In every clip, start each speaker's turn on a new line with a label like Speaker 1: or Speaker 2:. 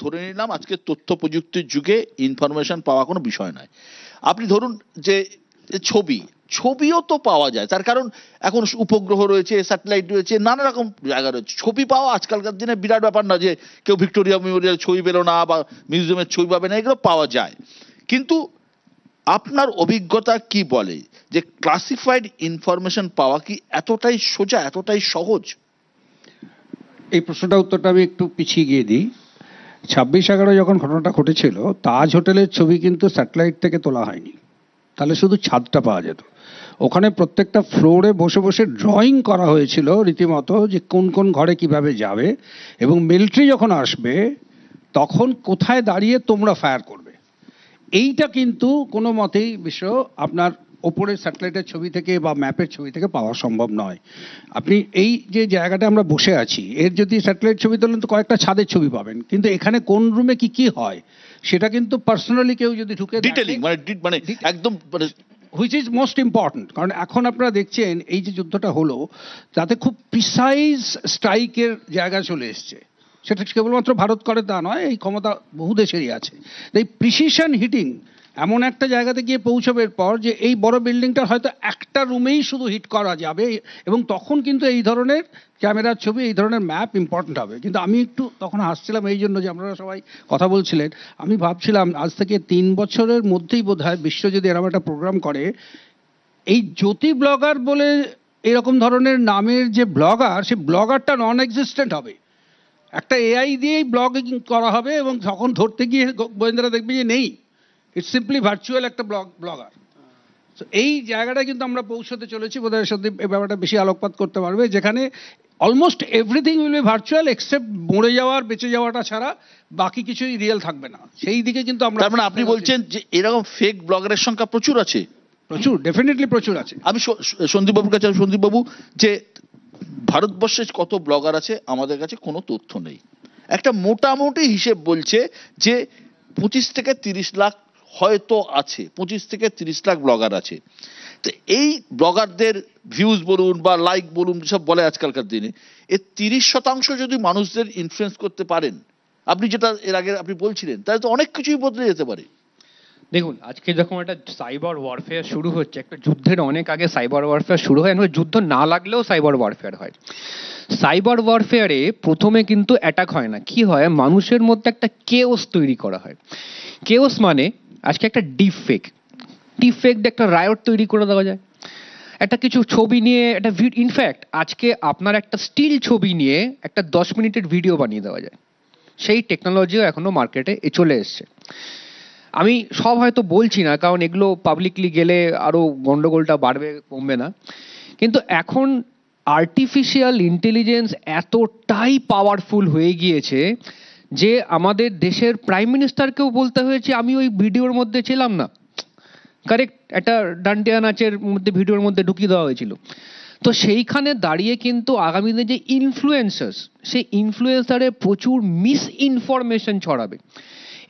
Speaker 1: ধরে নিলাম আজকে তথ্য প্রযুক্তির যুগে ইনফরমেশন পাওয়া কোনো বিষয় নয়। আপনি ধরুন যে ছবিও তো পাওয়া যায়, তার কারণ এখন উপগ্রহ রয়েছে, স্যাটেলাইট রয়েছে, নানা রকম জায়গা রয়েছে। ছবি পাওয়া আজকালকার দিনে বিরাট ব্যাপার না যে কেউ ভিক্টোরিয়া মেমোরিয়াল ছবি পেলো না বা মিউজিয়ামের ছবি পাবে না, এগুলো পাওয়া যায়। কিন্তু আপনার অভিজ্ঞতা কি বলে যে ক্লাসিফাইড ইনফরমেশন পাওয়া কি এতটাই সোজা, এতটাই সহজ?
Speaker 2: এই প্রশ্নটা উত্তরটা আমি একটু পিছিয়ে গিয়ে দিই। 26/11 যখন ঘটনাটা ঘটেছিল, তাজ হোটেলের ছবি কিন্তু স্যাটেলাইট থেকে তোলা হয়নি, তাহলে শুধু ছাদটা পাওয়া যেত। ওখানে প্রত্যেকটা ফ্লোরে বসে বসে ড্রয়িং করা হয়েছিল রীতিমতো, যে কোন কোন ঘরে কিভাবে যাবে, এবং মিলিটারি যখন আসবে তখন কোথায় দাঁড়িয়ে তোমরা ফায়ার করবে। এইটা কিন্তু কোনো মতেই আপনার ওপরের স্যাটেলাইটের ছবি থেকে বা ম্যাপের ছবি থেকে পাওয়া সম্ভব নয়। আপনি এই যে জায়গাটা আমরা বসে আছি, এর যদি স্যাটেলাইট ছবি তোলেন তো কয়েকটা ছাদের ছবি পাবেন, কিন্তু এখানে কোন রুমে কি কি হয় সেটা কিন্তু পার্সোনালি কেউ যদি ঢুকে
Speaker 1: ডিটেইলিং মানে একদম
Speaker 2: হুইচ ইজ মোস্ট ইম্পর্টেন্ট। কারণ এখন আপনারা দেখছেন এই যে যুদ্ধটা হলো, তাতে খুব প্রিসাইজ স্ট্রাইকের জায়গা চলে এসছে। সেটা কেবলমাত্র ভারত করে তা নয়, এই ক্ষমতা বহু দেশেরই আছে। এই প্রিসিশন হিটিং এমন একটা জায়গাতে গিয়ে পৌঁছবে পর যে এই বড় বিল্ডিংটা হয়তো একটা রুমেই শুধু হিট করা যাবে, এবং তখন কিন্তু এই ধরনের ক্যামেরার ছবি, এই ধরনের ম্যাপ ইম্পর্টেন্ট হবে। কিন্তু আমি একটু তখন হাসছিলাম এই জন্য যে আপনারা সবাই কথা বলছিলেন, আমি ভাবছিলাম আজ থেকে 3 বছরের মধ্যেই বোধহয় বিশ্ব যদি এরকম একটা প্রোগ্রাম করে, এই জ্যোতি ব্লগার বলে এরকম ধরনের নামের যে ব্লগার, সেই ব্লগারটা নন এক্সিস্টেন্ট হবে। একটা এআই দিয়েই ব্লগিং করা হবে, এবং তখন ধরতে গিয়ে গোয়েন্দারা দেখবে যে নেই, ইটস সিম্পলি ভার্চুয়াল একটা ব্লগার। এই জায়গাটা কিন্তু আমরা পৌঁছতে চলেছি, বোধহয় সত্যি এই ব্যাপারটা বেশি আলোকপাত করতে পারবে, যেখানে almost everything will be virtual except মরে যাওয়ার, বেঁচে যাওয়াটা ছাড়া বাকি কিছুই রিয়েল থাকবে না। সেই দিকে কিন্তু আমরা,
Speaker 1: তার মানে আপনি বলছেন যে এরকম ফেক ব্লগারের সংখ্যা প্রচুর আছে?
Speaker 2: প্রচুর, ডেফিনেটলি প্রচুর আছে।
Speaker 1: আমি সন্দীপবাবুর কাছে, সন্দীপবাবু, যে ভারতবর্ষে কত ব্লগার আছে আমাদের কাছে কোনো তথ্য নেই। একটা মোটামুটি হিসেব বলছে যে 25 থেকে 30 লাখ হয়তো আছে, 25 থেকে 30 লাখ ব্লগার আছে। তো এই ব্লগারদের ভিউজ বলুন বা লাইক বলুন, সব বলে আজকালকার দিনে, এর 30% যদি মানুষদের ইনফ্লুয়েন্স করতে পারেন, আপনি যেটা এর আগে আপনি বলছিলেন, তাহলে তো অনেক কিছুই বদলে যেতে পারে।
Speaker 3: দেখুন, আজকে যখন একটা সাইবার ওয়ারফেয়ার শুরু হচ্ছে, একটা যুদ্ধের অনেক আগে সাইবার ওয়ারফেয়ার শুরু হয়, যুদ্ধ না লাগলেও সাইবার ওয়ারফেয়ার হয়। সাইবার ওয়ারফেয়ারে প্রথমে কিন্তু অ্যাটাক হয় না, কি হয়, মানুষের মধ্যে একটা কেওস তৈরি করা হয়। কেওস মানে আজকে একটা ডিপ ফেক একটা রায়ট তৈরি করে দেওয়া যায়, একটা কিছু ছবি নিয়ে একটা ইনফ্যাক্ট আজকে আপনার একটা স্টিল ছবি নিয়ে একটা 10 মিনিটের ভিডিও বানিয়ে দেওয়া যায়। সেই টেকনোলজিও এখনো মার্কেটে চলে এসছে। আমি সব হয়তো বলছি না, কারণ এগুলো পাবলিকলি গেলে আরো গন্ডগোলটা বাড়বে, কমবে না। কিন্তু এখন আর্টিফিশিয়াল ইন্টেলিজেন্স এতটাই পাওয়ারফুল হয়ে গিয়েছে যে আমাদের দেশের প্রাইম মিনিস্টারকেও বলতে হয়েছে আমি ওই ভিডিওর মধ্যে ছিলাম না, কারেক্ট, একটা ডান্ডিয়া নাচের মধ্যে ভিডিওর মধ্যে ঢুকিয়ে দেওয়া হয়েছিল। তো সেইখানে দাঁড়িয়ে কিন্তু আগামী দিনে যে ইনফ্লুয়েন্সার্স, সেই ইনফ্লুয়েন্সারে প্রচুর মিস ইনফরমেশন ছড়াবে।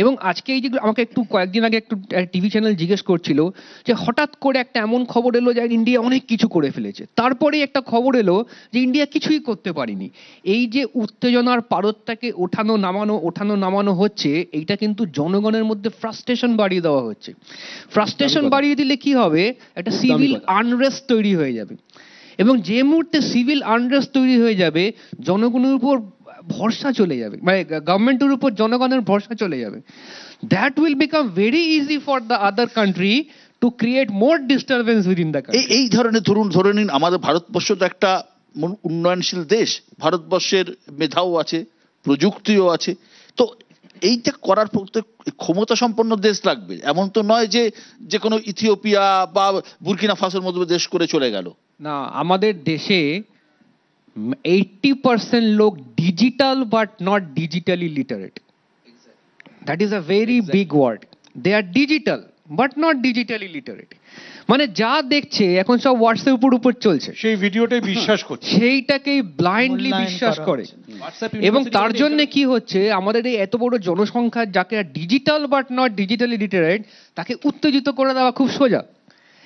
Speaker 3: এবং আজকে এই যে আমাকে একটু কয়েকদিন আগে একটু টিভি চ্যানেল জিজ্ঞেস করছিল যে হঠাৎ করে একটা এমন খবর এলো যে ইন্ডিয়া অনেক কিছু করে ফেলেছে, তারপরেই একটা খবর এলো যে ইন্ডিয়া কিছুই করতে পারেনি। এই যে উত্তেজনার পারদটাকে ওঠানো নামানো হচ্ছে, এইটা কিন্তু জনগণের মধ্যে ফ্রাস্ট্রেশন বাড়িয়ে দেওয়া হচ্ছে। ফ্রাস্ট্রেশন বাড়িয়ে দিলে কি হবে, একটা সিভিল আনরেস্ট তৈরি হয়ে যাবে, এবং যে মুহূর্তে সিভিল আনরেস্ট তৈরি হয়ে যাবে, জনগণের উপর ভরসা চলে যাবে, মানে গভর্নমেন্টের উপর জনগণের ভরসা চলে যাবে। That will become very easy for the other country to create more disturbance within the country.
Speaker 1: এই ধরনের ধরে নিন আমাদের ভারতবর্ষ তো একটা উন্নয়নশীল দেশ, ভারতবর্ষের মেধাও আছে, প্রযুক্তিও আছে। তো এইটা করার ক্ষমতা সম্পন্ন দেশ লাগবে, এমন তো নয় যে যে কোনো ইথিওপিয়া বা বুর্কিনা ফাসোর মতো দেশ করে চলে গেল।
Speaker 3: না, আমাদের দেশে 80% লোক digital but not digitally literate. That is a very big word. They are digital but not digitally literate. মানে যা দেখছে এখন সব হোয়াটসঅ্যাপের উপর চলছে,
Speaker 2: সেই ভিডিওটাই বিশ্বাস করছে,
Speaker 3: সেইটাকেই ব্লাইন্ডলি বিশ্বাস করে। এবং তার জন্য কি হচ্ছে, আমাদের এই এত বড় জনসংখ্যা যাকে digital but not digitally literate, তাকে উত্তেজিত করে দেওয়া খুব সোজা।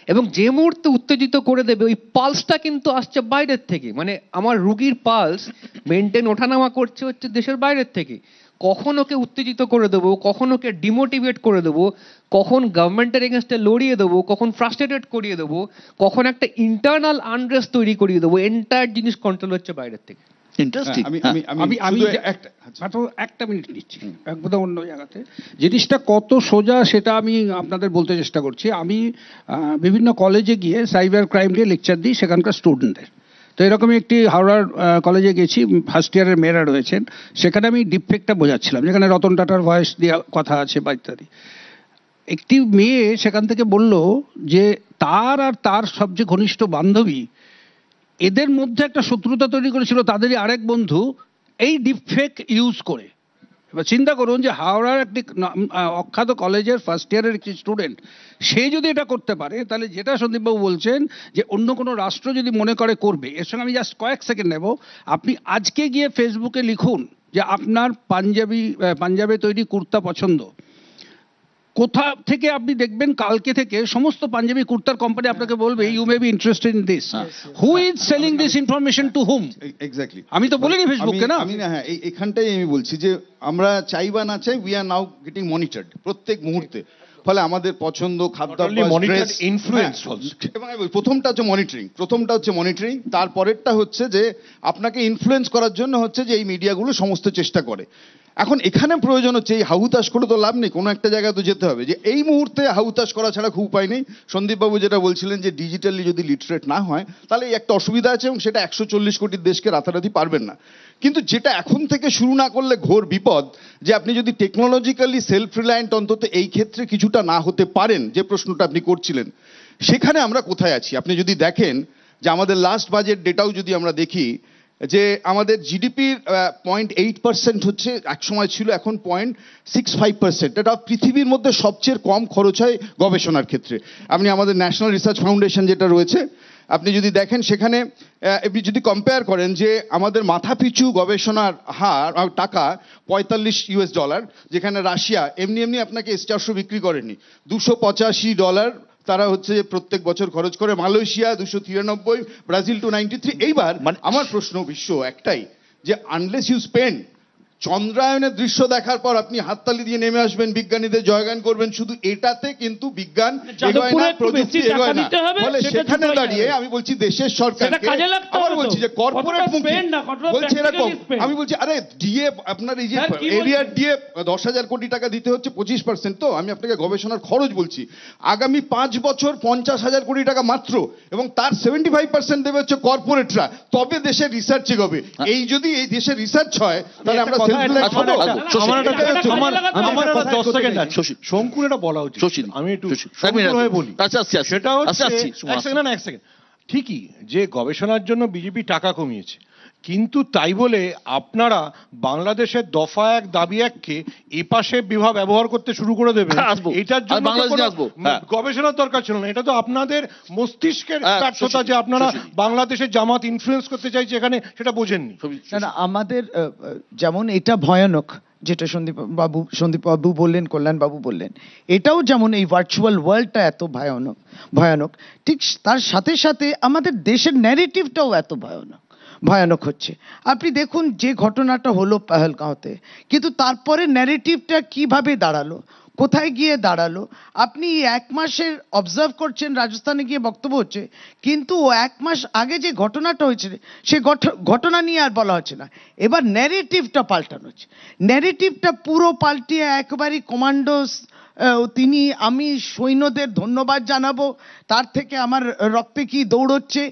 Speaker 3: এবং যে মুহূর্তে উত্তেজিত করে দেবে, ওই পালসটা কিন্তু আসছে বাইরের থেকে, মানে আমার রুগীর পালস মেনটেন ওঠানামা করছে হচ্ছে দেশের বাইরের থেকে। কখন ওকে উত্তেজিত করে দেবো, কখন ওকে ডিমোটিভেট করে দেবো, কখন গভর্নমেন্টের এগেনস্টে লড়িয়ে দেবো, কখন ফ্রাস্ট্রেটেড করিয়ে দেবো, কখন একটা ইন্টারনাল আনরেস্ট তৈরি করিয়ে দেবো, এন্টায়ার জিনিস কন্ট্রোল হচ্ছে বাইরের থেকে।
Speaker 1: ইন্টারেস্টিং।
Speaker 2: আমি মাত্র একটা মিনিট নিচ্ছি, একদম অন্য জায়গাতে জিনিসটা কত সোজা সেটা আমি আপনাদের বলতে চেষ্টা করছি। আমি বিভিন্ন কলেজে গিয়ে সাইবার ক্রাইম নিয়ে লেকচার দিই সেখানকার স্টুডেন্টদের। তো এরকমই একটি হাওড়ার কলেজে গেছি, ফার্স্ট ইয়ারের মেয়েরা রয়েছেন, সেখানে আমি ডিপফেক্টটা বোঝাচ্ছিলাম, যেখানে রতন টাটার ভয়েস দিয়ে কথা আছে বা ইত্যাদি। একটি মেয়ে সেখান থেকে বলল যে তার আর তার সবচেয়ে ঘনিষ্ঠ বান্ধবী, এদের মধ্যে একটা শত্রুতা তৈরি করেছিল তাদেরই আরেক বন্ধু এই ডিপফেক ইউজ করে। এবার চিন্তা করুন যে হাওড়ার একটি অখ্যাত কলেজের ফার্স্ট ইয়ারের একটি স্টুডেন্ট, সে যদি এটা করতে পারে, তাহলে যেটা সন্দীপবাবু বলছেন যে অন্য কোনো রাষ্ট্র যদি মনে করে করবে, এর সঙ্গে আমি জাস্ট কয়েক সেকেন্ড নেব। আপনি আজকে গিয়ে ফেসবুকে লিখুন যে আপনার পাঞ্জাবে তৈরি কুর্তা পছন্দ, কোথা থেকে আপনি দেখবেন কালকে থেকে সমস্ত পাঞ্জাবি কুর্তার কোম্পানি আপনাকে বলবে you may be interested in this, who is selling this information to whom.
Speaker 4: Exactly,
Speaker 2: আমি তো বলিনি ফেসবুককে না,
Speaker 4: আমি না, হ্যাঁ এখানটাই আমি বলছি যে আমরা চাই বা না চাই, we are now getting monitored প্রত্যেক মুহূর্তে। ফলে আমাদের পছন্দ, খাদ্যাভ্যাস,
Speaker 5: ইনফ্লুয়েন্স
Speaker 4: এবং প্রথমটা হচ্ছে মনিটরিং, তারপরেরটা হচ্ছে যে আপনাকে ইনফ্লুয়েন্স করার জন্য হচ্ছে যে এই মিডিয়াগুলো সমস্ত চেষ্টা করে। এখন এখানে প্রয়োজন হচ্ছে এই হাহুতাশ করে তো লাভ নেই, কোনো একটা জায়গায় তো যেতে হবে, যে এই মুহূর্তে হাহুতাশ করা ছাড়া খুব উপায় নেই। সন্দীপবাবু যেটা বলছিলেন যে ডিজিটালি যদি লিটারেট না হয় তাহলে এই একটা অসুবিধা আছে, এবং সেটা 140 কোটির দেশকে রাতারাতি পারবেন না। কিন্তু যেটা এখন থেকে শুরু না করলে ঘোর বিপদ, যে আপনি যদি টেকনোলজিক্যালি সেলফ রিলায়েন্ট অন্তত এই ক্ষেত্রে কিছুটা না হতে পারেন, যে প্রশ্নটা আপনি করছিলেন, সেখানে আমরা কোথায় আছি। আপনি যদি দেখেন যে আমাদের লাস্ট বাজেট ডেটাও যদি আমরা দেখি, যে আমাদের জিডিপির 0.8% হচ্ছে, এক সময় ছিল, এখন 0.65%। এটা পৃথিবীর মধ্যে সবচেয়ে কম খরচ হয় গবেষণার ক্ষেত্রে। আপনি আমাদের ন্যাশনাল রিসার্চ ফাউন্ডেশন যেটা রয়েছে, আপনি যদি দেখেন সেখানে আপনি যদি কম্পেয়ার করেন যে আমাদের মাথাপিছু গবেষণার হার টাকা $45, যেখানে রাশিয়া এমনি আপনাকে S-400 বিক্রি করেনি, $285 তারা হচ্ছে প্রত্যেক বছর খরচ করে, মালয়েশিয়া 293, ব্রাজিল 293। এইবার আমার প্রশ্ন বিশ্ব একটাই, যে আনলেস ইউ স্পেন্ড, চন্দ্রায়নের দৃশ্য দেখার পর আপনি হাততালি দিয়ে নেমে আসবেন, বিজ্ঞানীদের জয়গান করবেন, শুধু এটাতে কিন্তু বিজ্ঞান এগোয় না, প্রযুক্তি এগোয় না। ফলে সেখানে দাঁড়িয়ে আমি বলছি দেশের সরকারকে, আবার বলছি যে কর্পোরেট মুখী বলছে এরকম, আমি বলছি আরে ডিএ আপনার এই যে এরিয়ার ডিএ 10,000 কোটি টাকা দিতে হচ্ছে 25%, তো আমি আপনাকে গবেষণার খরচ বলছি আগামী 5 বছর 50,000 কোটি টাকা মাত্র, এবং তার 75% দেবে হচ্ছে কর্পোরেটরা, তবে দেশের রিসার্চ এগোবে। এই যদি এই দেশের রিসার্চ হয় তাহলে আমরা
Speaker 5: শঙ্কুর এটা বলা উচিত, আমি একটু বলি, সেটা হচ্ছে ঠিকই যে গবেষণার জন্য বিজেপি টাকা কমিয়েছে, কিন্তু তাই বলে আপনারা বাংলাদেশের দফা 1 দাবি 1কে এপাশে বিভাগ ব্যবহার করতে শুরু করে দেবেন, এটার জন্য গবেষণার দরকার ছিল না। এটা তো আপনাদের মস্তিষ্কের ব্যর্থতা যে আপনারা বাংলাদেশের জামাত ইনফ্লুয়েন্স করতে চাইছে এখানে, সেটা বোঝেননি।
Speaker 6: না, আমাদের যেমন এটা ভয়ানক, যেটা সন্দীপ বাবু বললেন, কল্যাণ বাবু বললেন, এটাও যেমন এই ভার্চুয়াল ওয়ার্ল্ডটা এত ভয়ানক, ঠিক তার সাথে সাথে আমাদের দেশের ন্যারেটিভটাও এত ভয়ানক হচ্ছে। আপনি দেখুন যে ঘটনাটা হলো পেহেলগাঁওতে, কিন্তু তারপরে ন্যারেটিভটা কিভাবে দাঁড়ালো, কোথায় গিয়ে দাঁড়ালো। আপনি 1 মাসের অবজার্ভ করছেন, রাজস্থানে গিয়ে বক্তব্য হচ্ছে, কিন্তু 1 মাস আগে যে ঘটনাটা হয়েছে সে ঘটনা নিয়ে আর বলা হচ্ছে না। এবার ন্যারেটিভটা পাল্টানো হচ্ছে, ন্যারেটিভটা পুরো পাল্টিয়ে একেবারে কমান্ডোস, আমি সৈন্যদের ধন্যবাদ জানাবো, তার থেকে আমার রক্তে কি দৌড়চ্ছে,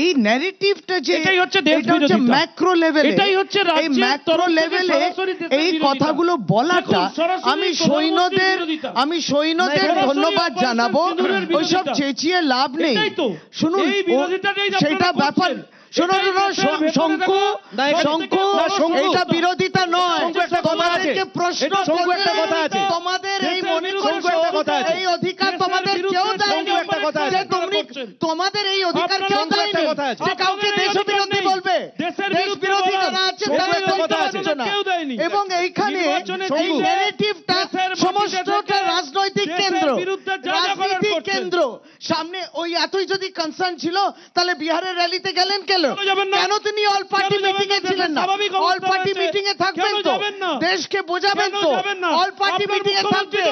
Speaker 6: এই ন্যারেটিভটা যে ম্যাক্রো লেভেলে, এই ম্যাক্রো লেভেলে এই কথাগুলো বলাটা, আমি সৈন্যদের ধন্যবাদ জানাবো, ওইসব চেঁচিয়ে লাভ নেই। শুনুন, সেটা ব্যাপার, শঙ্কু, এটা বিরোধিতা নয়, তোমাদেরকে প্রশ্ন তোমাদের এই এই অধিকার তোমাদের কেউ দেয়নি, তোমাদের এই অধিকার কেউ দেয়নি যে কাউকে দেশবিরোধী বলবে, দেশ বিরোধী যারা আছে এবং এইখানে এই ন্যারেটিভটা সমস্তটা রাজনৈতিক কেন্দ্র, সামনে ওই এতই যদি কনসার্ন ছিল তাহলে বিহারের র্যালিতে গেলেন কেন? কেন তিনি অল পার্টি মিটিং এ ছিলেন না? অল পার্টি মিটিং এ থাকবেন তো, দেশকে বোঝাবেন তো, অল পার্টি মিটিং এ থাকবেন,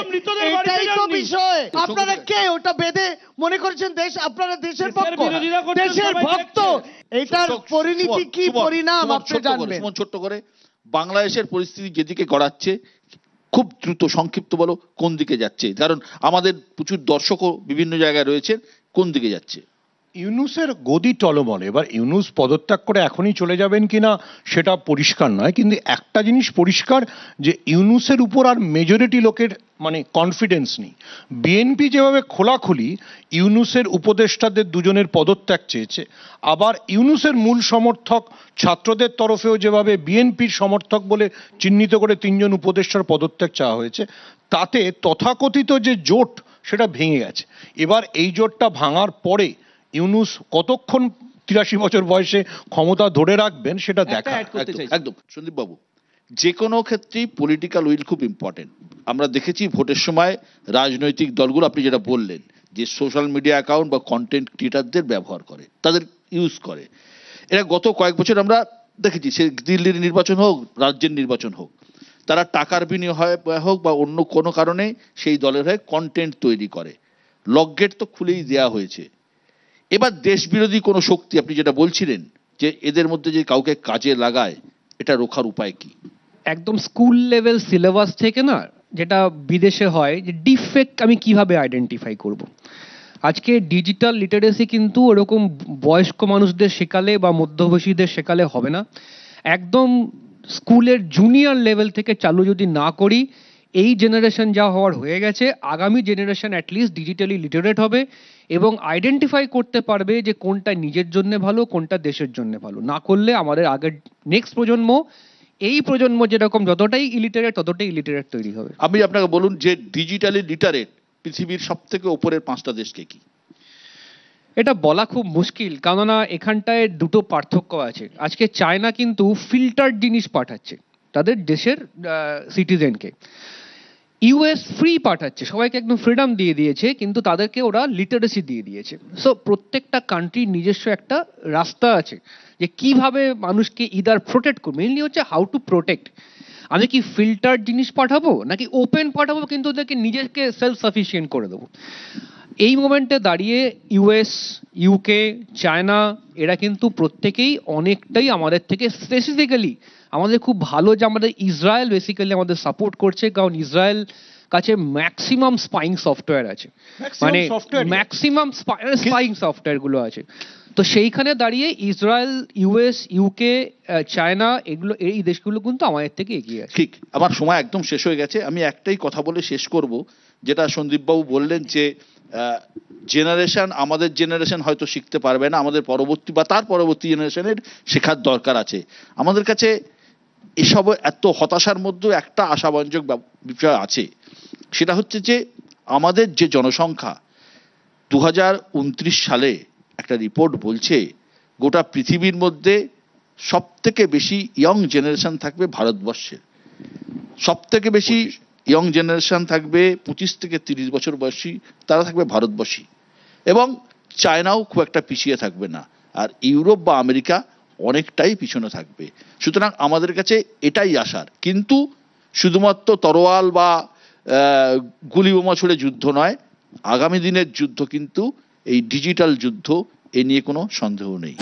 Speaker 6: এটাই তো বিষয়। আপনারা কে ওটা বেঁধে মনে করছেন দেশ, আপনারা দেশের পক্ষ, দেশের ভক্ত, এটার পরিণতি কি পরিণাম আপনি জানবেন।
Speaker 1: ছোট্ট করে বাংলাদেশের পরিস্থিতি যেদিকে গড়াচ্ছে, খুব দ্রুত সংক্ষিপ্ত বলো কোন দিকে যাচ্ছে, কারণ আমাদের প্রচুর দর্শকও বিভিন্ন জায়গায় রয়েছে, কোন দিকে যাচ্ছে?
Speaker 5: ইউনূসের গদি টলমল। এবার ইউনূস পদত্যাগ করে এখনই চলে যাবেন কিনা সেটা পরিষ্কার নয়, কিন্তু একটা জিনিস পরিষ্কার যে ইউনূসের উপর আর মেজরিটি লোকের মানে কনফিডেন্স নেই। বিএনপি যেভাবে খোলাখুলি ইউনূসের উপদেষ্টাদের দুজনের পদত্যাগ চেয়েছে, আবার ইউনূসের মূল সমর্থক ছাত্রদের তরফেও যেভাবে বিএনপির সমর্থক বলে চিহ্নিত করে 3 জন উপদেষ্টার পদত্যাগ চাওয়া হয়েছে, তাতে তথাকথিত যে জোট সেটা ভেঙে গেছে। এবার এই জোটটা ভাঙার পরে ইউনূস কতক্ষণ 83 বছর বয়সে ক্ষমতা ধরে রাখবেন সেটা দেখা।
Speaker 1: একদম সন্দীপ বাবু, যে কোনো ক্ষেত্রেই পলিটিক্যাল উইল খুব ইম্পর্টেন্ট। আমরা দেখেছি ভোটের সময় রাজনৈতিক দলগুলো, আপনি যেটা বললেন যে সোশ্যাল মিডিয়া অ্যাকাউন্ট বা কন্টেন্ট ক্রিয়েটারদের ব্যবহার করে, তাদের ইউজ করে। এরা গত কয়েক বছর আমরা দেখেছি, সে দিল্লির নির্বাচন হোক, রাজ্যের নির্বাচন হোক, তারা টাকার বিনিময়ে হোক বা অন্য কোনো কারণে সেই দলের হয়ে কন্টেন্ট তৈরি করে। লকগেট তো খুলেই দেয়া হয়েছে। এবার দেশ বিরোধী কোনো শক্তি, আপনি যেটা বলছিলেন যে এদের মধ্যে যে কাউকে কাজে লাগায়, এটা রোখার উপায় কি?
Speaker 3: একদম স্কুল লেভেল সিলেবাস থেকে না, যেটা বিদেশে হয়, যে ডিফেক্ট আমি কিভাবে আইডেন্টিফাই করব। আজকে ডিজিটাল লিটারেসি কিন্তু ওরকম বয়স্ক মানুষদের শেখালে বা মধ্যবয়সীদের শেখালে হবে না। একদম স্কুলের জুনিয়র লেভেল থেকে চালু যদি না করি, এই জেনারেশন যা হওয়ার হয়ে গেছে, আগামী জেনারেশন অ্যাটলিস্ট ডিজিটালি লিটারেট হবে এবং আইডেন্টিফাই করতে পারবে যে কোনটা নিজের জন্য ভালো, কোনটা দেশের জন্য ভালো। না করলে আমাদের আগের নেক্সট প্রজন্ম, এই প্রজন্ম যেরকম যতটাই ইলিটারেট ততটাই ইলিটারেট তৈরি হবে।
Speaker 1: আপনি আপনাকে বলুন যে ডিজিটালি লিটারেট পৃথিবীর সব থেকে উপরের 5টা দেশকে কি?
Speaker 3: এটা বলা খুব মুশকিল, কেননা এখানটায় দুটো পার্থক্য আছে। আজকে চায়না কিন্তু ফিল্টার্ড জিনিস পাঠাচ্ছে তাদের দেশের সিটিজেনকে, ইউএস ফ্রি পাঠাচ্ছে, সবাইকে একদম ফ্রিডম দিয়ে দিয়েছে, কিন্তু তাদেরকে ওরা লিটারেসি দিয়ে দিয়েছে। সো প্রত্যেকটা কান্ট্রির নিজস্ব একটা রাস্তা আছে যে কিভাবে মানুষকে ইদার প্রোটেক্ট করবে। মেইনলি হচ্ছে হাউ টু প্রোটেক্ট। আমি কি ফিল্টার্ড জিনিস পাঠাবো নাকি ওপেন পাঠাবো, কিন্তু ওদেরকে নিজেকে সেলফ সাফিসিয়েন্ট করে দেবো। এই মোমেন্টে দাঁড়িয়ে ইউএস, ইউকে, চায়না এরা কিন্তু প্রত্যেকেই অনেকটাই আমাদের থেকে, স্পেসিফিক্যালি আমাদের খুব ভালো যে আমাদের ইসরায়েল বেসিক্যালি আমাদের সাপোর্ট করছে, কারণ ইসরায়েল কাছে ম্যাক্সিমাম স্পাইং সফটওয়্যার আছে, মানে ম্যাক্সিমাম স্পাইং সফটওয়্যার গুলো আছে। তো সেইখানে দাঁড়িয়ে ইসরায়েল, ইউএস, ইউকে, চায়না এগুলো, এই দেশগুলো কিন্তু আমাদের থেকে এগিয়ে আছে।
Speaker 1: ঠিক, আমার সময় একদম শেষ হয়ে গেছে। আমি একটাই কথা বলে শেষ করব, যেটা সন্দীপবাবু বললেন যে জেনারেশন, আমাদের জেনারেশন হয়তো শিখতে পারবে না, আমাদের পরবর্তী বা তার পরবর্তী জেনারেশনের শেখার দরকার আছে। আমাদের কাছে এসব এত হতাশার মধ্যেও একটা আশাব্যঞ্জক বিষয় আছে, সেটা হচ্ছে যে আমাদের যে জনসংখ্যা 2029 সালে একটা রিপোর্ট বলছে গোটা পৃথিবীর মধ্যে সব থেকে বেশি ইয়ং জেনারেশন থাকবে ভারতবর্ষের। সব থেকে বেশি ইয়ং জেনারেশন থাকবে 25 থেকে 30 বছর বয়সী, তারা থাকবে ভারতবর্ষী, এবং চায়নাও খুব একটা পিছিয়ে থাকবে না, আর ইউরোপ বা আমেরিকা অনেকটাই পিছনে থাকবে। সুতরাং আমাদের কাছে এটাই আশার, কিন্তু শুধুমাত্র তরোয়াল বা গুলি বোমা ছুড়ে যুদ্ধ নয়, আগামী দিনের যুদ্ধ কিন্তু এই ডিজিটাল যুদ্ধ, এ নিয়ে কোনো সন্দেহ নেই।